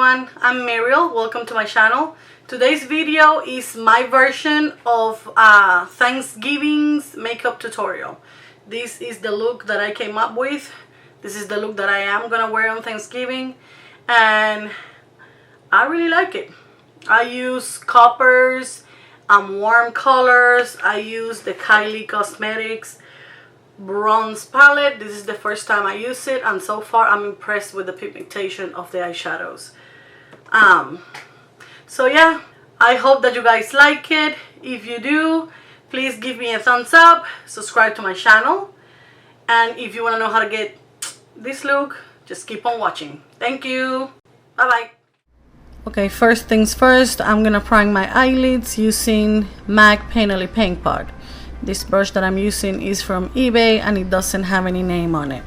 everyone, I'm Muriel. Welcome to my channel. Today's video is my version of Thanksgiving's makeup tutorial. This is the look that I came up with. This is the look that I am gonna wear on Thanksgiving, and I really like it. I use coppers, warm colors. I use the Kylie Cosmetics bronze palette. This is the first time I use it, and so far I'm impressed with the pigmentation of the eyeshadows. So yeah, I hope that you guys like it. If you do, please give me a thumbs up, subscribe to my channel, and if you want to know how to get this look, just keep on watching. Thank you. Bye bye. Okay, first things first, I'm gonna prime my eyelids using MAC Painterly Paint Pot. This brush that I'm using is from eBay and it doesn't have any name on it.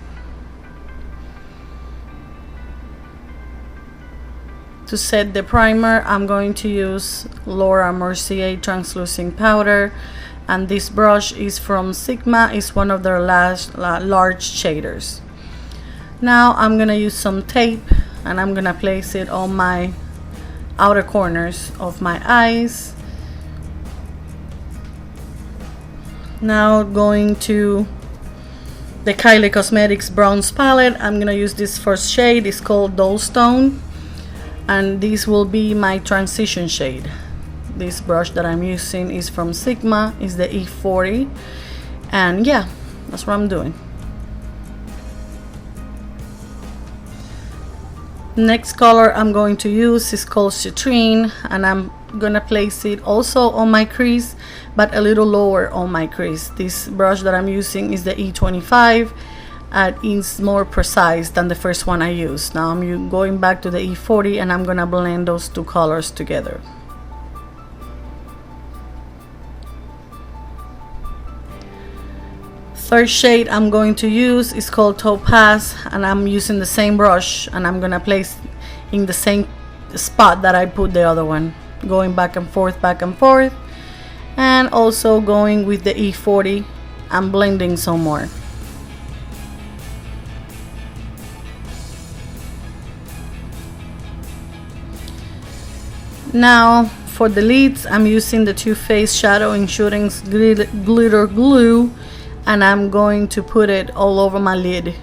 To set the primer, I'm going to use L'Oreal Mersier translucent powder, and this brush is from Sigma. It's one of their large shaders. Now I'm gonna use some tape and I'm gonna place it on my outer corners of my eyes. Now going to the Kylie Cosmetics bronze palette, I'm gonna use this first shade. It's called Dull Stone, and this will be my transition shade. This brush that I'm using is from Sigma, is the E40, and yeah, that's what I'm doing. Next color I'm going to use is called Citrine, and I'm gonna place it also on my crease, but a little lower on my crease. This brush that I'm using is the E25, and it's more precise than the first one I used. Now I'm going back to the E40 and I'm gonna blend those two colors together. Third shade I'm going to use is called Topaz, and I'm using the same brush and I'm gonna place in the same spot that I put the other one, going back and forth, and also going with the E40 and blending some more. Now for the lids, I'm using the Too Faced Shadow Insurance Glitter Glue, and I'm going to put it all over my lid.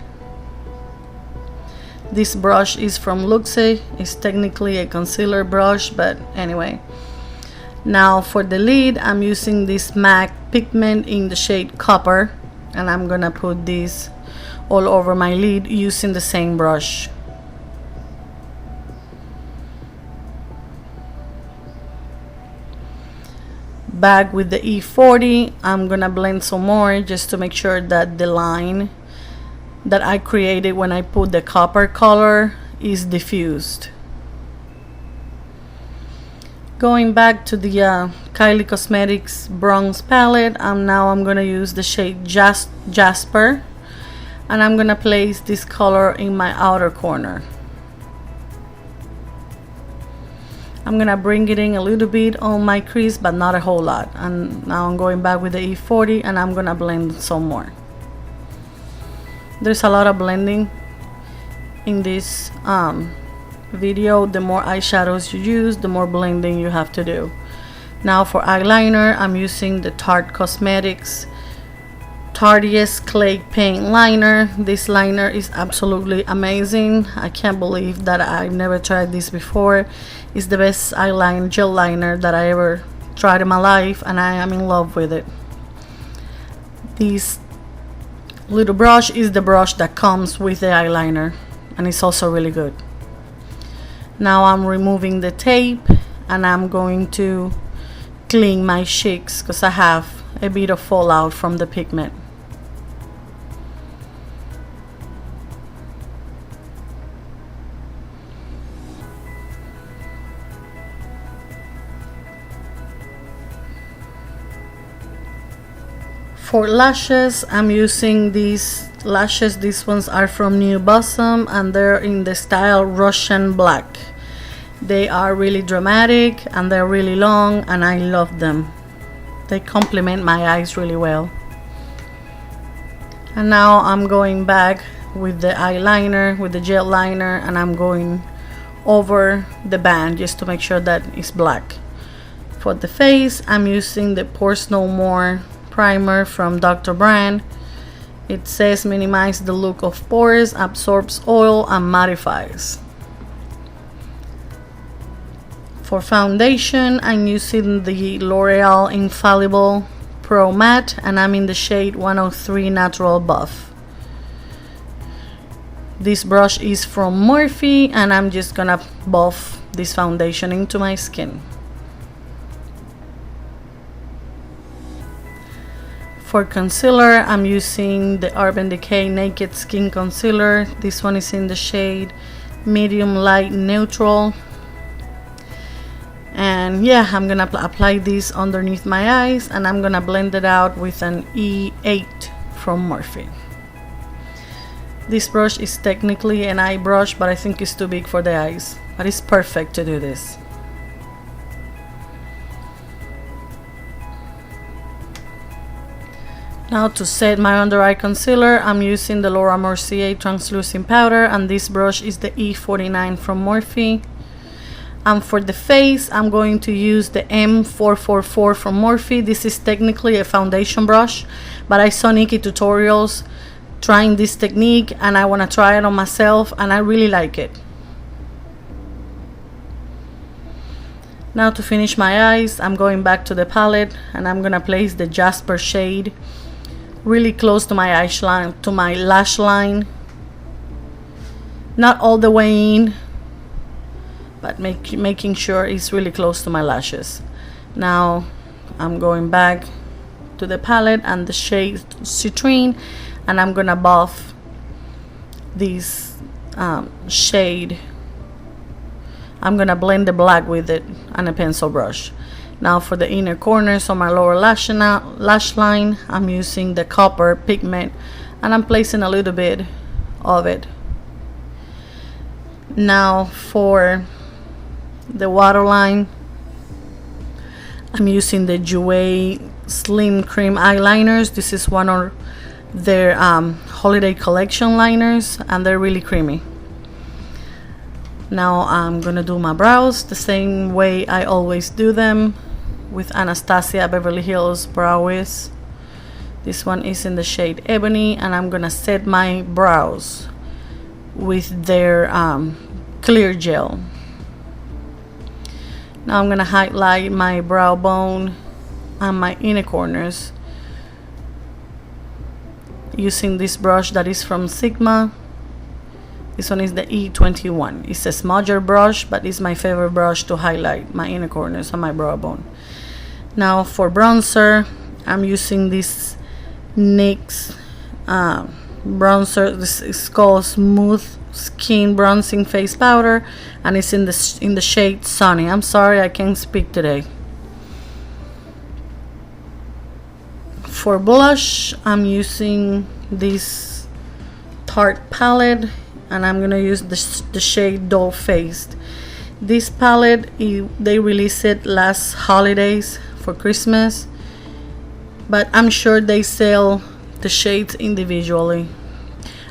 This brush is from Luxe. It's technically a concealer brush, but anyway. Now for the lid, I'm using this MAC Pigment in the shade Copper, and I'm gonna put this all over my lid using the same brush. Back with the E40, I'm gonna blend some more just to make sure that the line that I created when I put the copper color is diffused. Going back to the Kylie Cosmetics bronze palette, now I'm gonna use the shade Jasper, and I'm gonna place this color in my outer corner. I'm gonna bring it in a little bit on my crease, but not a whole lot. And now I'm going back with the E40 and I'm gonna blend some more. There's a lot of blending in this video. The more eyeshadows you use, the more blending you have to do. Now for eyeliner, I'm using the Tarte Cosmetics Tarte's Clay Paint Liner. This liner is absolutely amazing. I can't believe that I've never tried this before. It's the best eyeliner gel liner that I ever tried in my life, and I am in love with it. This little brush is the brush that comes with the eyeliner, and it's also really good. Now I'm removing the tape and I'm going to clean my cheeks because I have a bit of fallout from the pigment. For lashes, I'm using these lashes. These ones are from Nubounsom, and they're in the style Russian Black. They are really dramatic and they're really long, and I love them. They complement my eyes really well. And now I'm going back with the eyeliner, with the gel liner, and I'm going over the band just to make sure that it's black. For the face, I'm using the Pores No More primer from Dr. Brandt. It says minimize the look of pores, absorbs oil, and mattifies. For foundation, I'm using the L'Oreal Infallible Pro Matte, and I'm in the shade 103 Natural Buff. This brush is from Morphe, and I'm just gonna buff this foundation into my skin. For concealer, I'm using the Urban Decay Naked Skin Concealer. This one is in the shade Medium Light Neutral. And yeah, I'm gonna apply this underneath my eyes, and I'm gonna blend it out with an E8 from Morphe. This brush is technically an eye brush, but I think it's too big for the eyes. But it's perfect to do this. Now to set my under eye concealer, I'm using the Mersier translucent powder, and this brush is the E49 from Morphe. And for the face, I'm going to use the M444 from Morphe. This is technically a foundation brush, but I saw Nikki tutorials trying this technique, and I want to try it on myself, and I really like it. Now to finish my eyes, I'm going back to the palette, and I'm gonna place the Jasper shade really close to my lash line, not all the way in, but making sure it's really close to my lashes. Now I'm going back to the palette and the shade Citrine, and I'm gonna buff this shade. I'm gonna blend the black with it and a pencil brush. Now for the inner corners on my lower lash line, I'm using the Copper Pigment, and I'm placing a little bit of it. Now for the waterline, I'm using the Jouer Slim Cream Eyeliners. This is one of their holiday collection liners, and they're really creamy. Now I'm gonna do my brows the same way I always do them, with Anastasia Beverly Hills Brow Wiz. This one is in the shade Ebony, and I'm gonna set my brows with their clear gel. Now I'm gonna highlight my brow bone and my inner corners using this brush that is from Sigma. This one is the E21. It's a smudger brush, but it's my favorite brush to highlight my inner corners and my brow bone. Now for bronzer, I'm using this NYX bronzer. This is called Smooth Skin Bronzing Face Powder, and it's in the shade Sunny. I'm sorry, I can't speak today. For blush, I'm using this Tarte palette, and I'm gonna use the shade Doll Faced. This palette, they released it last holidays for Christmas, but I'm sure they sell the shades individually.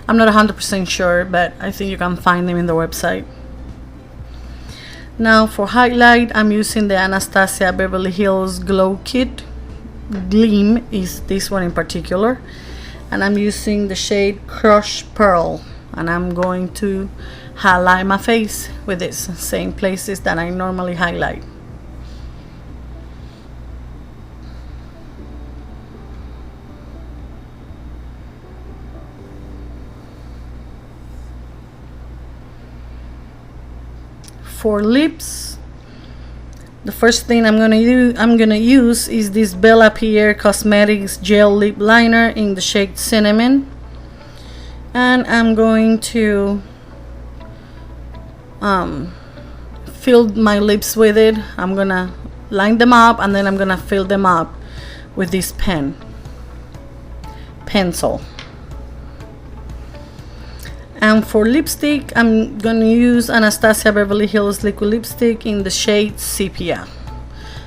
I'm not 100% sure, but I think you can find them in the website. Now for highlight, I'm using the Anastasia Beverly Hills Glow Kit. Gleam is this one in particular, and I'm using the shade Crushed Pearl, and I'm going to highlight my face with this, same places that I normally highlight. For lips, the first thing I'm gonna use is this BellaPierre Cosmetics Gel Lip Liner in the shade Cinnamon, and I'm going to fill my lips with it. I'm gonna line them up, and then I'm gonna fill them up with this pencil. And for lipstick, I'm gonna use Anastasia Beverly Hills liquid lipstick in the shade Sepia.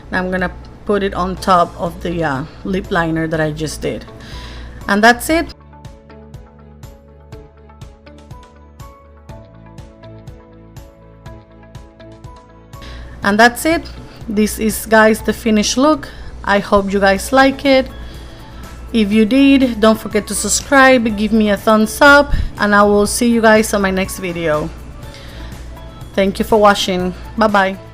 And I'm gonna put it on top of the lip liner that I just did, and that's it. And that's it. This is, guys, the finished look. I hope you guys like it. If you did, don't forget to subscribe, give me a thumbs up, and I will see you guys on my next video. Thank you for watching. Bye bye.